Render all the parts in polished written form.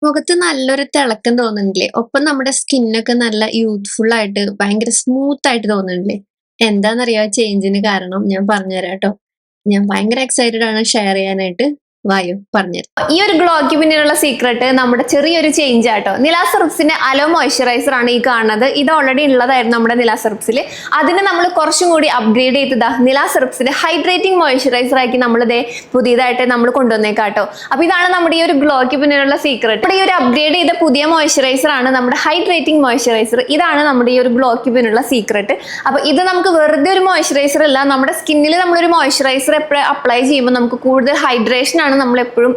മുഖത്ത് നല്ലൊരു തിളക്കം തോന്നുന്നില്ലേ? ഒപ്പം നമ്മുടെ സ്കിന്നൊക്കെ നല്ല യൂത്ത്ഫുൾ ആയിട്ട് ഭയങ്കര സ്മൂത്ത് ആയിട്ട് തോന്നുന്നില്ലേ? എന്താന്നറിയോ ആ ചേഞ്ചിന് കാരണം? ഞാൻ പറഞ്ഞുതരാം ട്ടോ. ഞാൻ ഭയങ്കര എക്സൈറ്റഡ് ആണ് ഷെയർ ചെയ്യാനായിട്ട്. വായോ പറഞ്ഞുതരാം. ഈ ഒരു ഗ്ലോയ്ക്ക് പിന്നിലുള്ള സീക്രട്ട് നമ്മുടെ ചെറിയൊരു ചേഞ്ച് ആട്ടോ. നിലാ സെറപ്സിന്റെ അലോ മോയ്സ്ചറൈസർ ആണ് ഈ കാണുന്നത്. ഇത് ഓൾറെഡി ഉള്ളതായിരുന്നു നമ്മുടെ നിലാ സെറപ്സിൽ. അതിന് നമ്മൾ കുറച്ചും കൂടി അപ്ഗ്രേഡ് ചെയ്തതാ നിലാ സെറപ്സിന്റെ ഹൈഡ്രേറ്റിംഗ് മോയ്സ്ചറൈസർ ആക്കി നമ്മൾ പുതിയതായിട്ട് നമ്മൾ കൊണ്ടുവന്നേക്കാട്ടോ. അപ്പൊ ഇതാണ് നമ്മുടെ ഈ ഒരു ഗ്ലോയ്ക്ക് പിന്നിലുള്ള സീക്രട്ട്. നമ്മുടെ ഈ ഒരു അപ്ഗ്രേഡ് ചെയ്ത പുതിയ മോയ്സ്ചറൈസർ ആണ് നമ്മുടെ ഹൈഡ്രേറ്റിംഗ് മോയ്സ്ചറൈസർ. ഇതാണ് നമ്മുടെ ഈ ഒരു ഗ്ലോയ്ക്ക് പിന്നിലുള്ള സീക്രട്ട്. അപ്പൊ ഇത് നമുക്ക് വെറുതെ ഒരു മോയ്സ്ചറൈസർ അല്ല, നമ്മുടെ സ്കിന്നിൽ നമ്മളൊരു മോയ്സ്ചറൈസർ എപ്പോഴും അപ്ലൈ ചെയ്യുമ്പോൾ നമുക്ക് കൂടുതൽ ഹൈഡ്രേഷൻ ആണ് നമ്മൾ എപ്പോഴും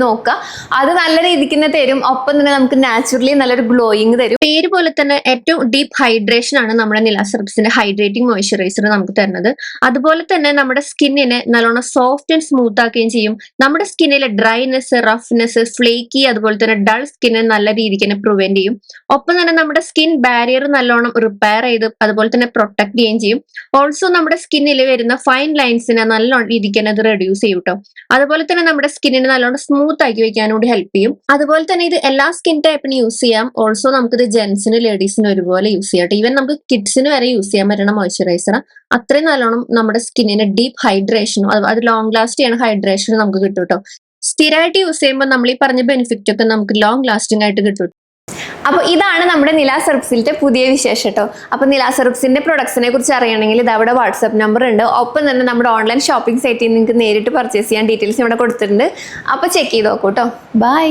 നോക്കുക. അത് നല്ല രീതിക്ക് തന്നെ തരും. ഒപ്പം തന്നെ നമുക്ക് നാച്ചുറലി നല്ലൊരു ഗ്ലോയിങ് തരും. പേര് പോലെ തന്നെ ഏറ്റവും ഡീപ്പ് ഹൈഡ്രേഷൻ ആണ് നമ്മുടെ നിലാ സെറപ്സിന്റെ ഹൈഡ്രേറ്റിംഗ് മോയ്സ്ചറൈസർ നമുക്ക് തരുന്നത്. അതുപോലെ തന്നെ നമ്മുടെ സ്കിന്നിനെ നല്ലോണം സോഫ്റ്റ് ആൻഡ് സ്മൂത്ത് ആക്കുകയും ചെയ്യും. നമ്മുടെ സ്കിന്നിലെ ഡ്രൈനെസ്, റഫ്നെസ്, ഫ്ലേക്കി അതുപോലെ തന്നെ ഡൾ സ്കിന്നെ നല്ല രീതിക്ക് തന്നെ പ്രിവെന്റ് ചെയ്യും. ഒപ്പം തന്നെ നമ്മുടെ സ്കിൻ ബാരിയർ നല്ലോണം റിപ്പയർ ചെയ്ത് അതുപോലെ തന്നെ പ്രൊട്ടക്ട് ചെയ്യുകയും ചെയ്യും. ഓൾസോ നമ്മുടെ സ്കിന്നിൽ വരുന്ന ഫൈൻ ലൈൻസിനെ നല്ല രീതിക്ക് തന്നെ അത് റെഡ്യൂസ് ചെയ്യും കേട്ടോ. അതുപോലെ തന്നെ നമ്മുടെ സ്കിന്നിനെ നല്ലോണം സ്മൂത്ത് ആക്കി വെക്കാനും കൂടി ഹെൽപ്പ് ചെയ്യും. അതുപോലെ തന്നെ ഇത് എല്ലാ സ്കിൻ ടൈപ്പിന് യൂസ് ചെയ്യാം. ഓൾസോ നമുക്കിത് ജെന്റ്സിനും ലേഡീസിനും ഒരുപോലെ യൂസ് ചെയ്യാം. ഈവൻ നമുക്ക് കിഡ്സിന് വരെ യൂസ് ചെയ്യാൻ പറ്റുന്ന മോയ്സ്ചറൈസർ. അത്രയും നല്ലോണം നമ്മുടെ സ്കിന്നിന് ഡീപ്പ് ഹൈഡ്രേഷനും അത് ലോങ് ലാസ്റ്റ് ചെയ്യുന്ന ഹൈഡ്രേഷനും നമുക്ക് കിട്ടും കേട്ടോ. സ്ഥിരമായിട്ട് യൂസ് ചെയ്യുമ്പോൾ നമ്മൾ ഈ പറഞ്ഞ ബെനിഫിറ്റ് ഒക്കെ നമുക്ക് ലോങ് ലാസ്റ്റിംഗ് ആയിട്ട് കിട്ടും. അപ്പൊ ഇതാണ് നമ്മുടെ നിലാ സെറപ്സിന്റെ പുതിയ വിശേഷം കേട്ടോ. അപ്പൊ നിലാ സെറപ്സിന്റെ പ്രൊഡക്ട്സിനെ കുറിച്ച് അറിയണമെങ്കിൽ ഇത് അവിടെ വാട്സ്ആപ്പ് നമ്പർ ഉണ്ട്. ഒപ്പം തന്നെ നമ്മുടെ ഓൺലൈൻ ഷോപ്പിംഗ് സൈറ്റിൽ നിങ്ങൾക്ക് നേരിട്ട് പർച്ചേസ് ചെയ്യാൻ ഡീറ്റെയിൽസ് ഇവിടെ കൊടുത്തിട്ടുണ്ട്. അപ്പൊ ചെക്ക് ചെയ്ത് നോക്കൂ കേട്ടോ. ബൈ.